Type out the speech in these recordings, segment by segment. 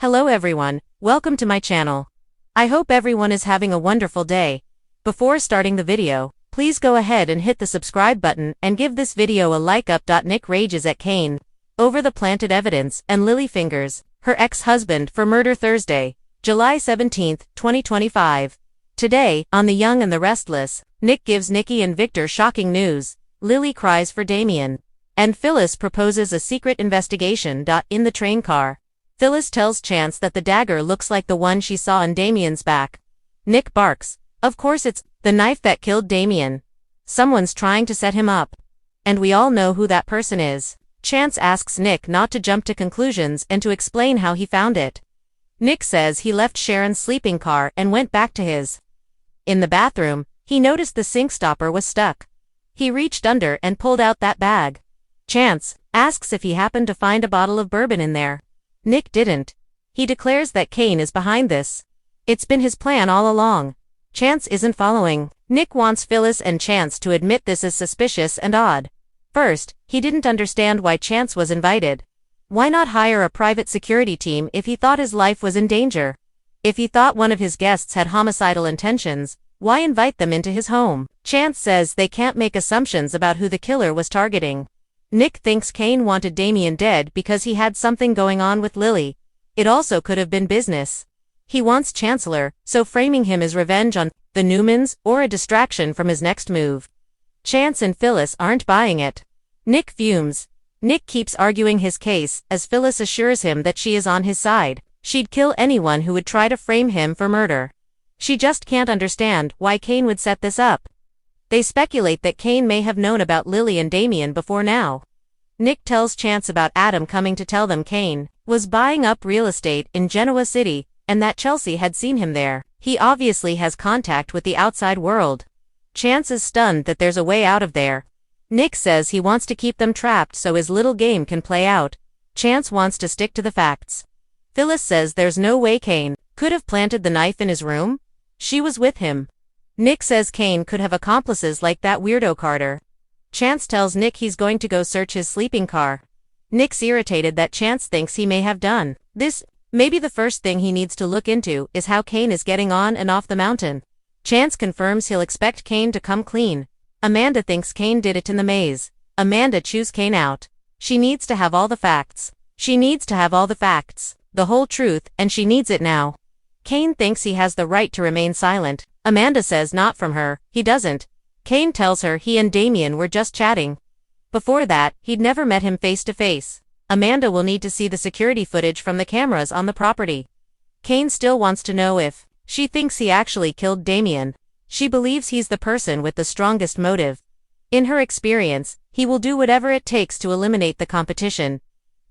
Hello everyone, welcome to my channel. I hope everyone is having a wonderful day. Before starting the video, please go ahead and hit the subscribe button and give this video a like up. Nick rages at Kane over the planted evidence and Lily fingers her ex-husband for murder. Thursday, July 17, 2025. Today, on The Young and the Restless, Nick gives Nikki and Victor shocking news. Lily cries for Damien, and Phyllis proposes a secret investigation. In the train car, Phyllis tells Chance that the dagger looks like the one she saw on Damien's back. Nick barks, "Of course it's the knife that killed Damien. Someone's trying to set him up. And we all know who that person is." Chance asks Nick not to jump to conclusions and to explain how he found it. Nick says he left Sharon's sleeping car and went back to his. In the bathroom, he noticed the sink stopper was stuck. He reached under and pulled out that bag. Chance asks if he happened to find a bottle of bourbon in there. Nick didn't. He declares that Kane is behind this. It's been his plan all along. Chance isn't following. Nick wants Phyllis and Chance to admit this is suspicious and odd. First, he didn't understand why Chance was invited. Why not hire a private security team if he thought his life was in danger? If he thought one of his guests had homicidal intentions, why invite them into his home? Chance says they can't make assumptions about who the killer was targeting. Nick thinks Kane wanted Damien dead because he had something going on with Lily. It also could have been business. He wants Chancellor, so framing him as revenge on the Newmans or a distraction from his next move. Chance and Phyllis aren't buying it. Nick fumes. Nick keeps arguing his case as Phyllis assures him that she is on his side. She'd kill anyone who would try to frame him for murder. She just can't understand why Kane would set this up. They speculate that Kane may have known about Lily and Damien before now. Nick tells Chance about Adam coming to tell them Kane was buying up real estate in Genoa City, and that Chelsea had seen him there. He obviously has contact with the outside world. Chance is stunned that there's a way out of there. Nick says he wants to keep them trapped so his little game can play out. Chance wants to stick to the facts. Phyllis says there's no way Kane could have planted the knife in his room. She was with him. Nick says Kane could have accomplices like that weirdo Carter. Chance tells Nick he's going to go search his sleeping car. Nick's irritated that Chance thinks he may have done this. Maybe the first thing he needs to look into is how Kane is getting on and off the mountain. Chance confirms he'll expect Kane to come clean. Amanda thinks Kane did it in the maze. Amanda chews Kane out. She needs to have all the facts. She needs to have all the facts, the whole truth, and she needs it now. Kane thinks he has the right to remain silent. Amanda says not from her, he doesn't. Kane tells her he and Damien were just chatting. Before that, he'd never met him face to face. Amanda will need to see the security footage from the cameras on the property. Kane still wants to know if she thinks he actually killed Damien. She believes he's the person with the strongest motive. In her experience, he will do whatever it takes to eliminate the competition.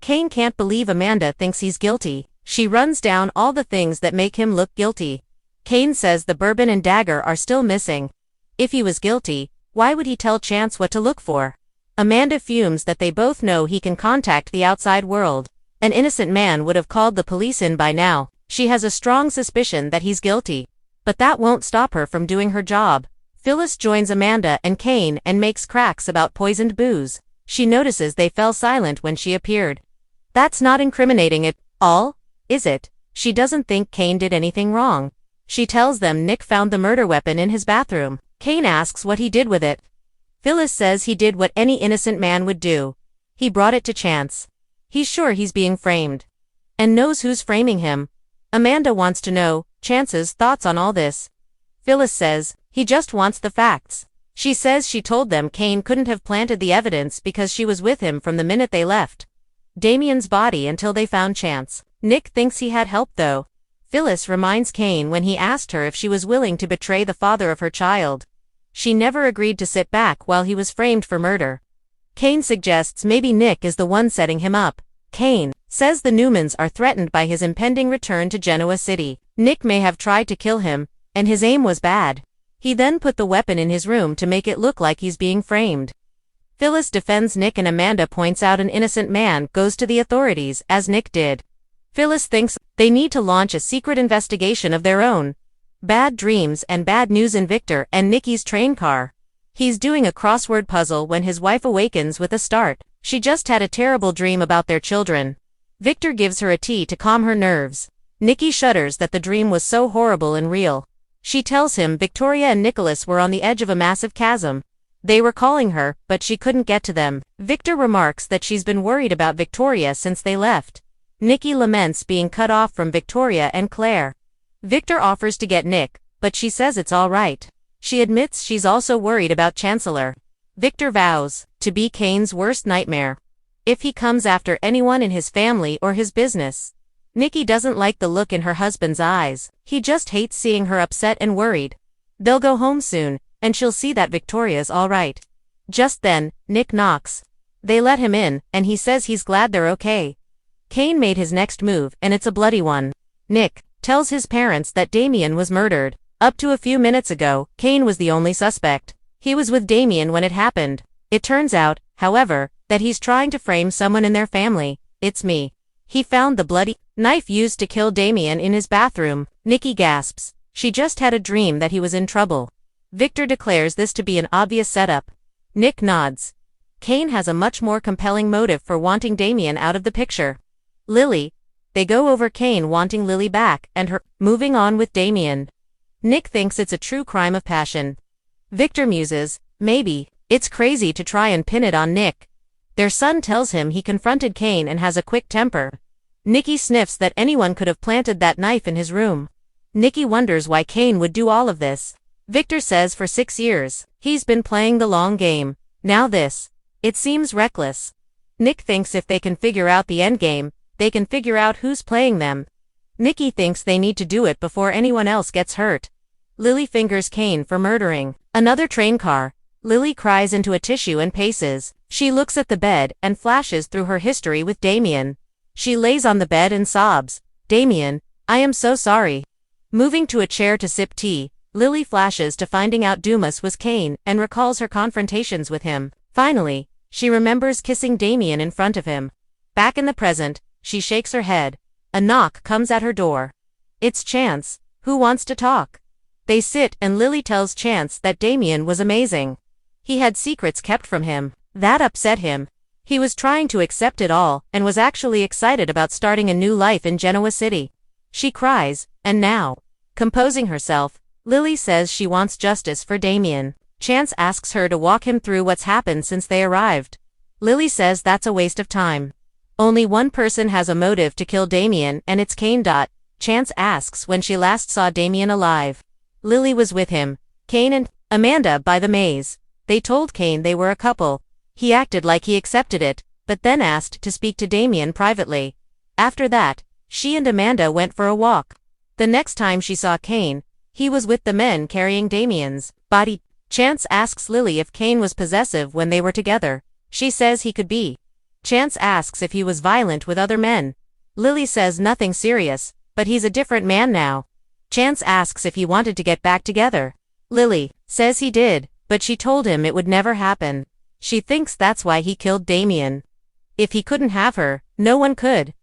Kane can't believe Amanda thinks he's guilty. She runs down all the things that make him look guilty. Kane says the bourbon and dagger are still missing. If he was guilty, why would he tell Chance what to look for? Amanda fumes that they both know he can contact the outside world. An innocent man would have called the police in by now. She has a strong suspicion that he's guilty. But that won't stop her from doing her job. Phyllis joins Amanda and Kane and makes cracks about poisoned booze. She notices they fell silent when she appeared. That's not incriminating at all, is it? She doesn't think Kane did anything wrong. She tells them Nick found the murder weapon in his bathroom. Kane asks what he did with it. Phyllis says he did what any innocent man would do. He brought it to Chance. He's sure he's being framed. And knows who's framing him. Amanda wants to know Chance's thoughts on all this. Phyllis says he just wants the facts. She says she told them Kane couldn't have planted the evidence because she was with him from the minute they left Damien's body until they found Chance. Nick thinks he had help though. Phyllis reminds Kane when he asked her if she was willing to betray the father of her child. She never agreed to sit back while he was framed for murder. Kane suggests maybe Nick is the one setting him up. Kane says the Newmans are threatened by his impending return to Genoa City. Nick may have tried to kill him, and his aim was bad. He then put the weapon in his room to make it look like he's being framed. Phyllis defends Nick and Amanda points out an innocent man goes to the authorities as Nick did. Phyllis thinks they need to launch a secret investigation of their own. Bad dreams and bad news in Victor and Nikki's train car. He's doing a crossword puzzle when his wife awakens with a start. She just had a terrible dream about their children. Victor gives her a tea to calm her nerves. Nikki shudders that the dream was so horrible and real. She tells him Victoria and Nicholas were on the edge of a massive chasm. They were calling her, but she couldn't get to them. Victor remarks that she's been worried about Victoria since they left. Nikki laments being cut off from Victoria and Claire. Victor offers to get Nick, but she says it's all right. She admits she's also worried about Chancellor. Victor vows to be Kane's worst nightmare if he comes after anyone in his family or his business. Nikki doesn't like the look in her husband's eyes. He just hates seeing her upset and worried. They'll go home soon, and she'll see that Victoria's all right. Just then, Nick knocks. They let him in, and he says he's glad they're okay. Kane made his next move, and it's a bloody one. Nick tells his parents that Damien was murdered. Up to a few minutes ago, Kane was the only suspect. He was with Damien when it happened. It turns out, however, that he's trying to frame someone in their family. It's me. He found the bloody knife used to kill Damien in his bathroom. Nikki gasps. She just had a dream that he was in trouble. Victor declares this to be an obvious setup. Nick nods. Kane has a much more compelling motive for wanting Damien out of the picture. Lily. They go over Kane wanting Lily back and her moving on with Damien. Nick thinks it's a true crime of passion. Victor muses, maybe it's crazy to try and pin it on Nick. Their son tells him he confronted Kane and has a quick temper. Nikki sniffs that anyone could have planted that knife in his room. Nikki wonders why Kane would do all of this. Victor says for 6 years, he's been playing the long game. Now this. It seems reckless. Nick thinks if they can figure out the endgame, they can figure out who's playing them. Nikki thinks they need to do it before anyone else gets hurt. Lily fingers Kane for murdering another train car. Lily cries into a tissue and paces. She looks at the bed and flashes through her history with Damien. She lays on the bed and sobs. Damien, I am so sorry. Moving to a chair to sip tea, Lily flashes to finding out Dumas was Kane and recalls her confrontations with him. Finally, she remembers kissing Damien in front of him. Back in the present, she shakes her head. A knock comes at her door. It's Chance, who wants to talk. They sit and Lily tells Chance that Damien was amazing. He had secrets kept from him. That upset him. He was trying to accept it all and was actually excited about starting a new life in Genoa City. She cries, and now, composing herself, Lily says she wants justice for Damien. Chance asks her to walk him through what's happened since they arrived. Lily says that's a waste of time. Only one person has a motive to kill Damien and it's Kane. Chance asks when she last saw Damien alive. Lily was with him, Kane and Amanda by the maze. They told Kane they were a couple. He acted like he accepted it, but then asked to speak to Damien privately. After that, she and Amanda went for a walk. The next time she saw Kane, he was with the men carrying Damien's body. Chance asks Lily if Kane was possessive when they were together. She says he could be. Chance asks if he was violent with other men. Lily says nothing serious, but he's a different man now. Chance asks if he wanted to get back together. Lily says he did, but she told him it would never happen. She thinks that's why he killed Damien. If he couldn't have her, no one could.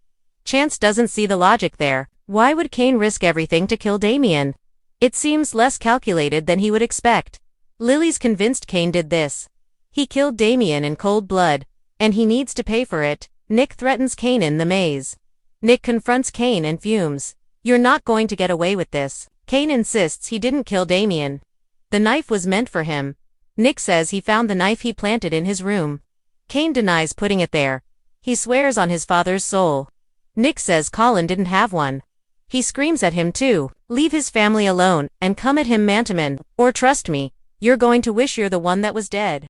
Chance doesn't see the logic there. Why would Kane risk everything to kill Damien? It seems less calculated than he would expect. Lily's convinced Kane did this. He killed Damien in cold blood, and he needs to pay for it. Nick threatens Kane in the maze. Nick confronts Kane and fumes. You're not going to get away with this. Kane insists he didn't kill Damien. The knife was meant for him. Nick says he found the knife he planted in his room. Kane denies putting it there. He swears on his father's soul. Nick says Colin didn't have one. He screams at him too. Leave his family alone and come at him man to man, or trust me, you're going to wish you're the one that was dead.